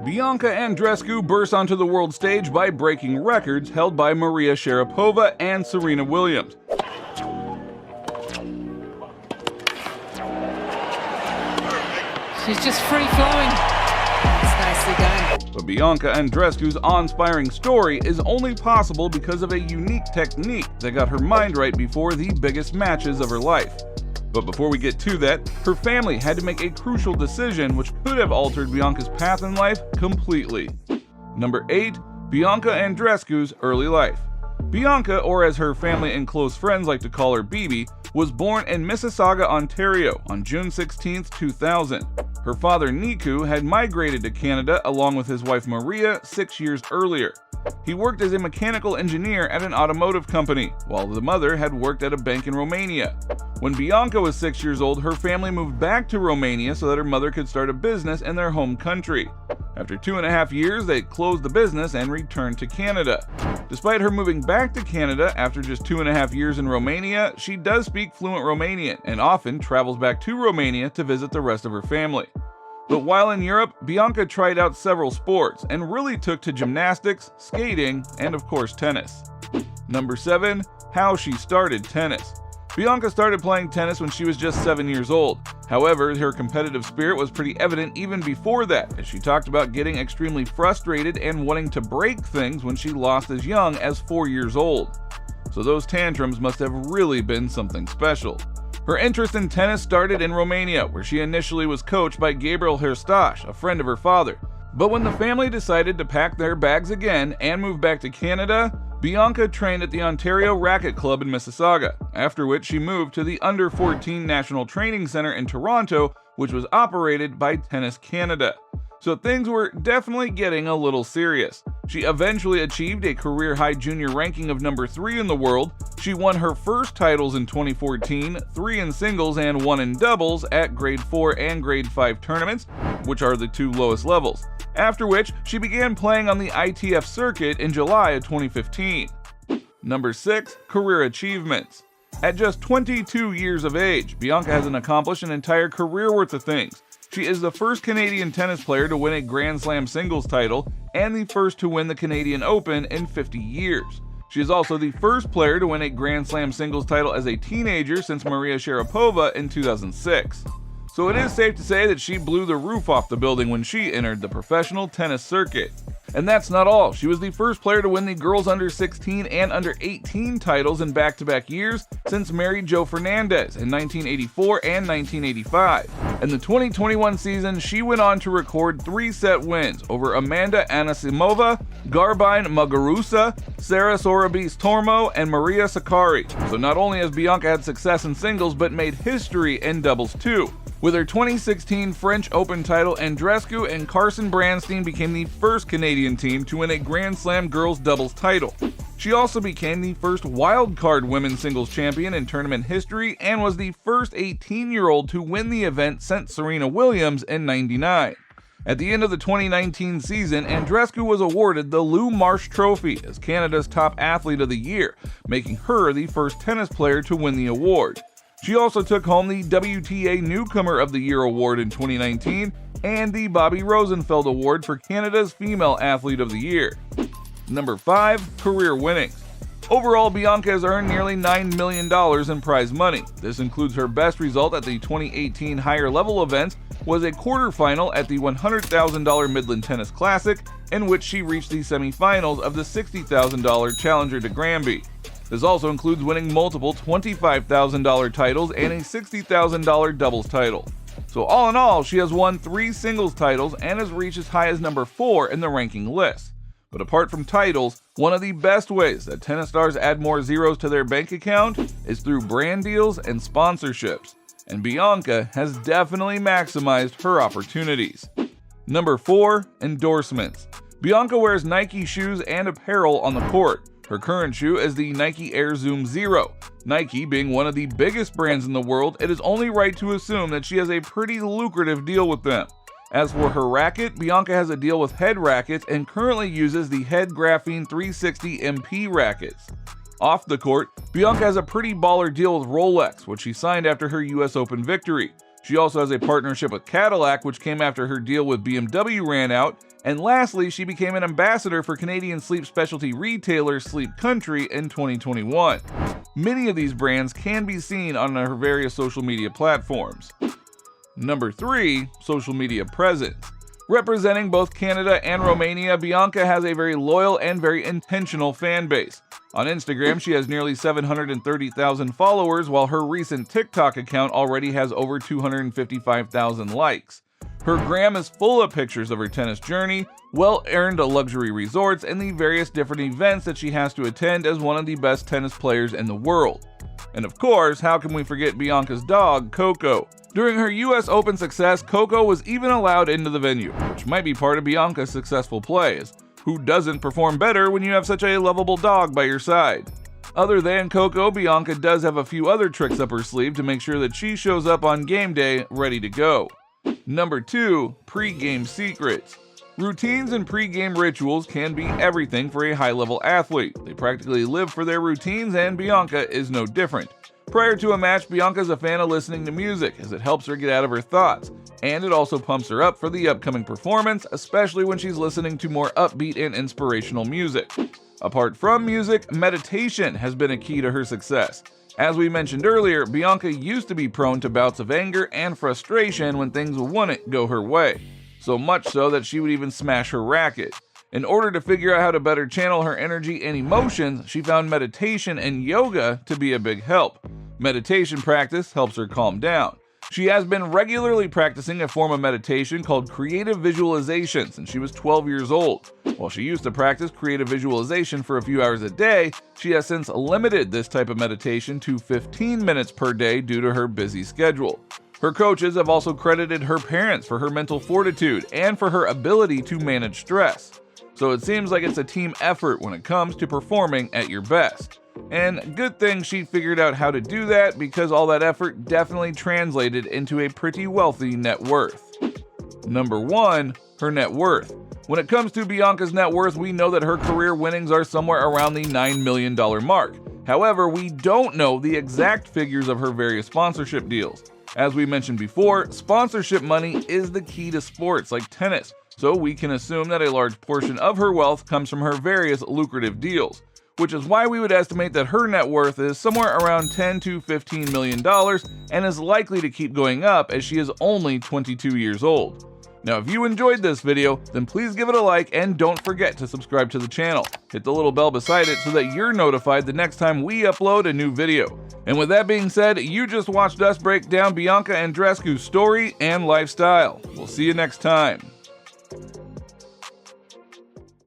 Bianca Andreescu burst onto the world stage by breaking records held by Maria Sharapova and Serena Williams. She's just free-flowing. It's nicely done. But Bianca Andreescu's awe-inspiring story is only possible because of a unique technique that got her mind right before the biggest matches of her life. But before we get to that, her family had to make a crucial decision which could have altered Bianca's path in life completely. Number 8. Bianca Andreescu's early life. Bianca, or as her family and close friends like to call her Bibi, was born in Mississauga, Ontario on June 16, 2000. Her father Niku had migrated to Canada along with his wife Maria 6 years earlier. He worked as a mechanical engineer at an automotive company, while the mother had worked at a bank in Romania. When Bianca was 6 years old, her family moved back to Romania so that her mother could start a business in their home country. After 2.5 years, they closed the business and returned to Canada. Despite her moving back to Canada after just 2.5 years in Romania, she does speak fluent Romanian and often travels back to Romania to visit the rest of her family. But while in Europe, Bianca tried out several sports and really took to gymnastics, skating, and of course tennis. Number 7. How she started tennis. Bianca started playing tennis when she was just 7 years old. However, her competitive spirit was pretty evident even before that, as she talked about getting extremely frustrated and wanting to break things when she lost as young as 4 years old. So those tantrums must have really been something special. Her interest in tennis started in Romania, where she initially was coached by Gabriel Herstaș, a friend of her father. But when the family decided to pack their bags again and move back to Canada, Bianca trained at the Ontario Racket Club in Mississauga, after which she moved to the Under-14 National Training Center in Toronto, which was operated by Tennis Canada. So things were definitely getting a little serious. She eventually achieved a career-high junior ranking of number 3 in the world. She won her first titles in 2014, 3 in singles and 1 in doubles at grade 4 and grade 5 tournaments, which are the 2 lowest levels. After which, she began playing on the ITF circuit in July of 2015. Number 6. Career achievements. At just 22 years of age, Bianca hasn't accomplished an entire career worth of things. She is the first Canadian tennis player to win a Grand Slam singles title and the first to win the Canadian Open in 50 years. She is also the first player to win a Grand Slam singles title as a teenager since Maria Sharapova in 2006. So it is safe to say that she blew the roof off the building when she entered the professional tennis circuit. And that's not all. She was the first player to win the girls under 16 and under 18 titles in back-to-back years since Mary Jo Fernandez in 1984 and 1985. In the 2021 season, she went on to record 3-set wins over Amanda Anisimova, Garbine Muguruza, Sarah Sorabis Tormo, and Maria Sakkari. So not only has Bianca had success in singles, but made history in doubles too. With her 2016 French Open title, Andreescu and Carson Branstein became the first Canadian team to win a Grand Slam girls doubles title. She also became the first wildcard women's singles champion in tournament history and was the first 18-year-old to win the event since Serena Williams in '99. At the end of the 2019 season, Andreescu was awarded the Lou Marsh Trophy as Canada's top athlete of the year, making her the first tennis player to win the award. She also took home the WTA Newcomer of the Year award in 2019 and the Bobby Rosenfeld Award for Canada's Female Athlete of the Year. Number 5. Career winnings. Overall, Bianca has earned nearly $9 million in prize money. This includes her best result at the 2018 higher level events was a quarterfinal at the $100,000 Midland Tennis Classic, in which she reached the semifinals of the $60,000 Challenger de Granby. This also includes winning multiple $25,000 titles and a $60,000 doubles title. So all in all, she has won 3 singles titles and has reached as high as number 4 in the ranking list. But apart from titles, one of the best ways that tennis stars add more zeros to their bank account is through brand deals and sponsorships. And Bianca has definitely maximized her opportunities. Number 4. Endorsements. Bianca wears Nike shoes and apparel on the court. Her current shoe is the Nike Air Zoom Zero. Nike being one of the biggest brands in the world, it is only right to assume that she has a pretty lucrative deal with them. As for her racket, Bianca has a deal with Head Rackets and currently uses the Head Graphene 360 MP rackets. Off the court, Bianca has a pretty baller deal with Rolex, which she signed after her US Open victory. She also has a partnership with Cadillac, which came after her deal with BMW ran out. And lastly, she became an ambassador for Canadian sleep specialty retailer Sleep Country in 2021. Many of these brands can be seen on her various social media platforms. Number 3. Social media presence. Representing both Canada and Romania, Bianca has a very loyal and very intentional fan base. On Instagram, she has nearly 730,000 followers, while her recent TikTok account already has over 255,000 likes. Her gram is full of pictures of her tennis journey, well-earned luxury resorts, and the various different events that she has to attend as one of the best tennis players in the world. And of course, how can we forget Bianca's dog, Coco? During her US Open success, Coco was even allowed into the venue, which might be part of Bianca's successful plays. Who doesn't perform better when you have such a lovable dog by your side? Other than Coco, Bianca does have a few other tricks up her sleeve to make sure that she shows up on game day ready to go. Number 2. PreGame Secrets. Routines and pre-game rituals can be everything for a high-level athlete. They practically live for their routines, and Bianca is no different. Prior to a match, Bianca's a fan of listening to music, as it helps her get out of her thoughts, and it also pumps her up for the upcoming performance, especially when she's listening to more upbeat and inspirational music. Apart from music, meditation has been a key to her success. As we mentioned earlier, Bianca used to be prone to bouts of anger and frustration when things wouldn't go her way, so much so that she would even smash her racket. In order to figure out how to better channel her energy and emotions, she found meditation and yoga to be a big help. Meditation practice helps her calm down. She has been regularly practicing a form of meditation called creative visualization since she was 12 years old. While she used to practice creative visualization for a few hours a day, she has since limited this type of meditation to 15 minutes per day due to her busy schedule. Her coaches have also credited her parents for her mental fortitude and for her ability to manage stress. So it seems like it's a team effort when it comes to performing at your best. And good thing she figured out how to do that, because all that effort definitely translated into a pretty wealthy net worth. Number 1. Her net worth. When it comes to Bianca's net worth, we know that her career winnings are somewhere around the $9 million mark. However, we don't know the exact figures of her various sponsorship deals. As we mentioned before, sponsorship money is the key to sports like tennis, so we can assume that a large portion of her wealth comes from her various lucrative deals, which is why we would estimate that her net worth is somewhere around $10 to $15 million and is likely to keep going up as she is only 22 years old. Now, if you enjoyed this video, then please give it a like and don't forget to subscribe to the channel. Hit the little bell beside it so that you're notified the next time we upload a new video. And with that being said, you just watched us break down Bianca Andreescu's story and lifestyle. We'll see you next time.